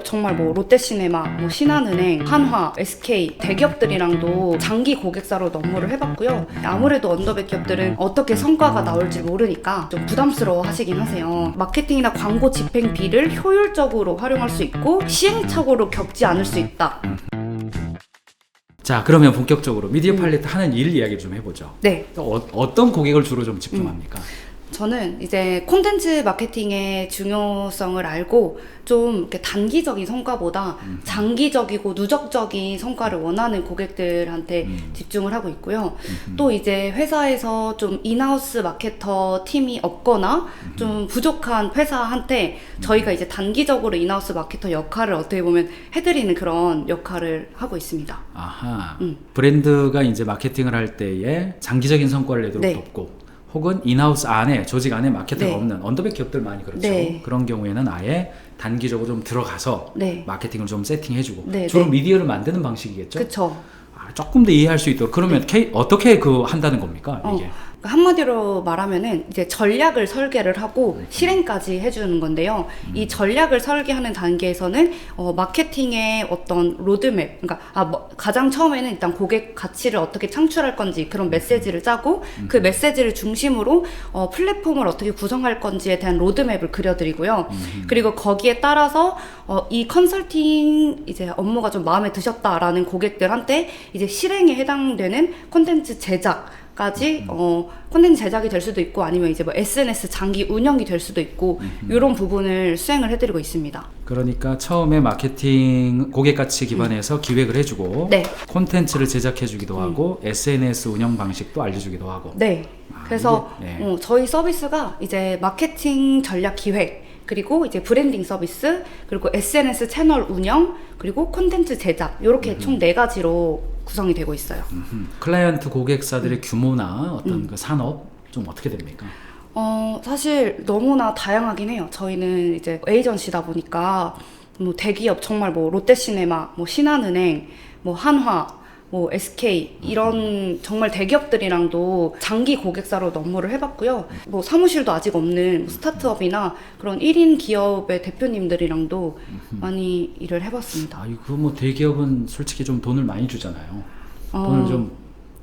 정말 뭐 롯데시네마, 뭐 신한은행, 한화, SK 대기업들이랑도 장기 고객사로 업무를 해봤고요. 아무래도 언더백 기업들은 어떻게 성과가 나올지 모르니까 좀 부담스러워 하시긴 하세요. 마케팅이나 광고 집행비를 효율적으로 활용할 수 있고 시행착오로 겪지 않을 수 있다. 자, 그러면 본격적으로 미디어 팔레트 하는 일 이야기 좀 해보죠. 네. 어떤 고객을 주로 좀 집중합니까? 저는 이제 콘텐츠 마케팅의 중요성을 알고 좀 이렇게 단기적인 성과보다 장기적이고 누적적인 성과를 원하는 고객들한테 집중을 하고 있고요. 또 이제 회사에서 좀 인하우스 마케터 팀이 없거나 좀 부족한 회사한테 저희가 이제 단기적으로 인하우스 마케터 역할을 어떻게 보면 해드리는 그런 역할을 하고 있습니다. 아하. 브랜드가 이제 마케팅을 할 때에 장기적인 성과를 내도록 네. 돕고, 혹은 인하우스 안에, 조직 안에 마케터가 네. 없는 언더백 기업들 많이 그렇죠. 네. 그런 경우에는 아예 단기적으로 좀 들어가서 네. 마케팅을 좀 세팅해주고, 네, 주로 네. 미디어를 만드는 방식이겠죠. 그쵸. 조금 더 이해할 수 있도록. 그러면 어떻게 한다는 겁니까 이게? 그러니까 한마디로 말하면은 이제 전략을 설계를 하고 실행까지 해주는 건데요. 이 전략을 설계하는 단계에서는 마케팅의 어떤 로드맵, 그러니까 가장 처음에는 일단 고객 가치를 어떻게 창출할 건지 그런 메시지를 짜고 그 메시지를 중심으로 플랫폼을 어떻게 구성할 건지에 대한 로드맵을 그려드리고요. 그리고 거기에 따라서 이 컨설팅 이제 업무가 좀 마음에 드셨다라는 고객들한테 이제 실행에 해당되는 콘텐츠 제작까지 콘텐츠 제작이 될 수도 있고 아니면 이제 뭐 SNS 장기 운영이 될 수도 있고 이런 부분을 수행을 해드리고 있습니다. 그러니까 처음에 마케팅 고객 가치 기반해서 기획을 해주고, 네. 콘텐츠를 제작해주기도 하고, SNS 운영 방식도 알려주기도 하고. 네. 그래서 이게, 네. 저희 서비스가 이제 마케팅 전략 기획, 그리고 이제 브랜딩 서비스, 그리고 SNS 채널 운영, 그리고 콘텐츠 제작 이렇게 총 4가지로 구성이 되고 있어요. 클라이언트 고객사들의 규모나 어떤 그 산업 좀 어떻게 됩니까? 사실 너무나 다양하긴 해요. 저희는 이제 에이전시다 보니까 뭐 대기업 정말 뭐 롯데시네마, 뭐 신한은행, 뭐 한화, 뭐 SK 이런 정말 대기업들이랑도 장기 고객사로 업무를 해봤고요. 뭐 사무실도 아직 없는 스타트업이나 그런 1인 기업의 대표님들이랑도 많이 일을 해봤습니다. 아이고, 뭐 대기업은 솔직히 좀 돈을 많이 주잖아요. 돈을 좀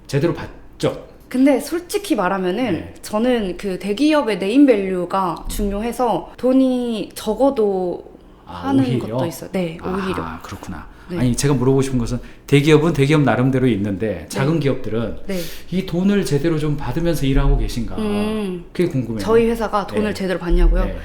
제대로 받죠. 근데 솔직히 말하면은 네. 저는 그 대기업의 네임밸류가 중요해서 돈이 적어도 하는 오히려? 것도 있어요. 네, 오히려. 아, 그렇구나. 네. 아니, 제가 물어보고 싶은 것은 대기업은 대기업 나름대로 있는데 작은 기업들은 네. 이 돈을 제대로 좀 받으면서 일하고 계신가? 그게 궁금해요. 저희 회사가 돈을 네. 제대로 받냐고요? 네.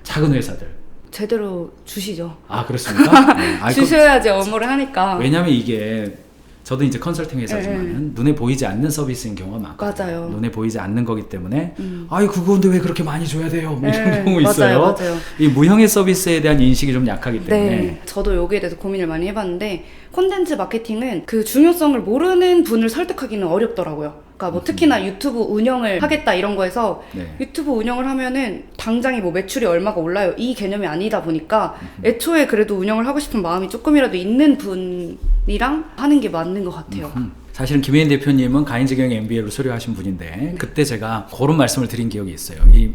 작은 회사들. 제대로 주시죠. 아, 그렇습니까? 네. 아, 주셔야지 업무를 하니까. 왜냐면 이게 저도 이제 컨설팅 회사지만 눈에 보이지 않는 서비스인 경우가 많거든요. 맞아요. 눈에 보이지 않는 거기 때문에 아이 그건데 왜 그렇게 많이 줘야 돼요? 뭐 이런 경우 맞아요, 있어요. 맞아요. 이 무형의 서비스에 대한 인식이 좀 약하기 때문에. 네, 저도 여기에 대해서 고민을 많이 해봤는데 콘텐츠 마케팅은 그 중요성을 모르는 분을 설득하기는 어렵더라고요. 그러니까 뭐 특히나 유튜브 운영을 하겠다 이런 거에서 네. 유튜브 운영을 하면은 당장에 뭐 매출이 얼마가 올라요 이 개념이 아니다 보니까 애초에 그래도 운영을 하고 싶은 마음이 조금이라도 있는 분이랑 하는 게 맞는 것 같아요. 사실은 김혜인 대표님은 가인지경 MBA를 수료하신 분인데 그때 제가 그런 말씀을 드린 기억이 있어요. 이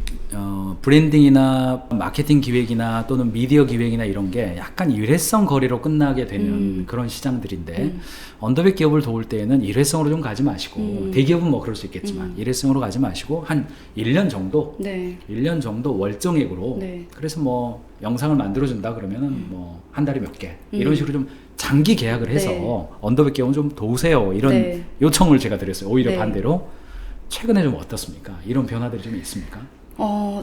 브랜딩이나 마케팅 기획이나 또는 미디어 기획이나 이런 게 약간 일회성 거래로 끝나게 되는 그런 시장들인데 언더백 기업을 도울 때에는 일회성으로 좀 가지 마시고 대기업은 뭐 그럴 수 있겠지만 일회성으로 가지 마시고 한 1년 정도 네. 1년 정도 월정액으로 네. 그래서 뭐 영상을 만들어준다 그러면은 뭐 한 달에 몇 개 이런 식으로 좀 장기 계약을 해서 네. 언더백 기업은 좀 도우세요 이런 네. 요청을 제가 드렸어요. 오히려 네. 반대로 최근에 좀 어떻습니까? 이런 변화들이 좀 있습니까?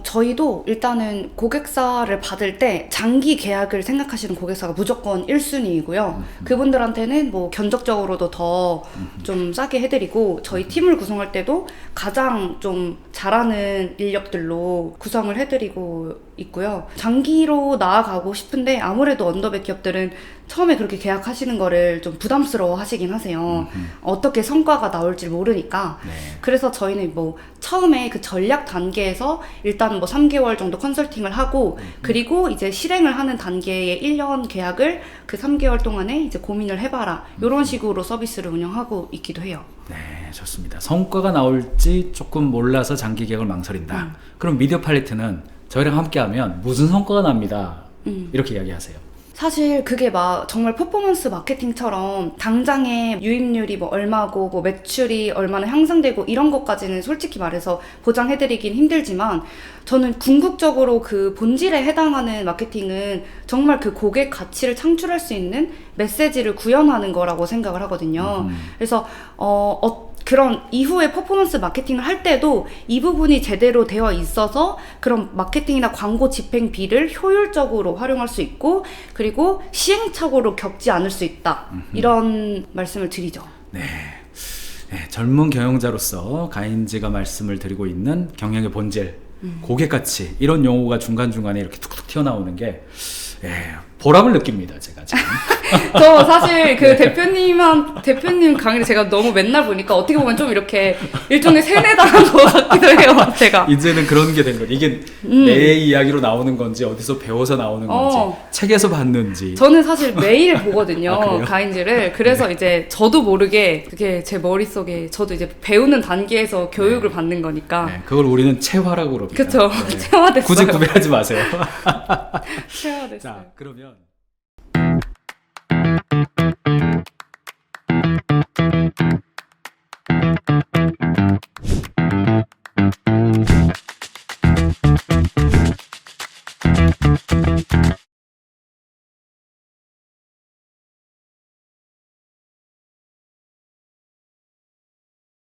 저희도 일단은 고객사를 받을 때 장기 계약을 생각하시는 고객사가 무조건 1순위이고요. 그분들한테는 뭐 견적적으로도 더 좀 싸게 해드리고 저희 팀을 구성할 때도 가장 좀 잘하는 인력들로 구성을 해드리고 있고요. 장기로 나아가고 싶은데 아무래도 언더백 기업들은 처음에 그렇게 계약하시는 거를 좀 부담스러워 하시긴 하세요. 어떻게 성과가 나올지 모르니까. 네. 그래서 저희는 뭐 처음에 그 전략 단계에서 일단 뭐 3개월 정도 컨설팅을 하고 그리고 이제 실행을 하는 단계의 1년 계약을 그 3개월 동안에 이제 고민을 해봐라. 이런 식으로 서비스를 운영하고 있기도 해요. 네, 좋습니다. 성과가 나올지 조금 몰라서 장기 계약을 망설인다. 그럼 미디어 팔레트는 저희랑 함께하면 무슨 성과가 납니다. 이렇게 이야기하세요. 사실 그게 막 정말 퍼포먼스 마케팅처럼 당장에 유입률이 뭐 얼마고 뭐 매출이 얼마나 향상되고 이런 것까지는 솔직히 말해서 보장해드리긴 힘들지만 저는 궁극적으로 그 본질에 해당하는 마케팅은 정말 그 고객 가치를 창출할 수 있는 메시지를 구현하는 거라고 생각을 하거든요. 그래서 그런 이후에 퍼포먼스 마케팅을 할 때도 이 부분이 제대로 되어 있어서 그런 마케팅이나 광고 집행비를 효율적으로 활용할 수 있고 그리고 시행착오로 겪지 않을 수 있다. 이런 말씀을 드리죠. 네. 네, 젊은 경영자로서 가인즈가 말씀을 드리고 있는 경영의 본질, 고객 가치 이런 용어가 중간중간에 이렇게 툭툭 튀어나오는 게 보람을 느낍니다. 제가 지금. 저 사실 그 대표님 강의를 제가 너무 맨날 보니까 어떻게 보면 좀 이렇게 일종의 세뇌당한 것 같기도 해요. 제가. 이제는 그런 게 된 거죠. 이게 내 이야기로 나오는 건지 어디서 배워서 나오는 건지 책에서 봤는지. 저는 사실 매일 보거든요. 아, 그래요? 가인즈를. 그래서 이제 저도 모르게 그게 제 머릿속에 저도 이제 배우는 단계에서 교육을 받는 거니까. 네, 그걸 우리는 체화라고 그럽니다. 그쵸. 체화됐어요. 굳이 구별하지 마세요. 체화됐어요. 자, 그러면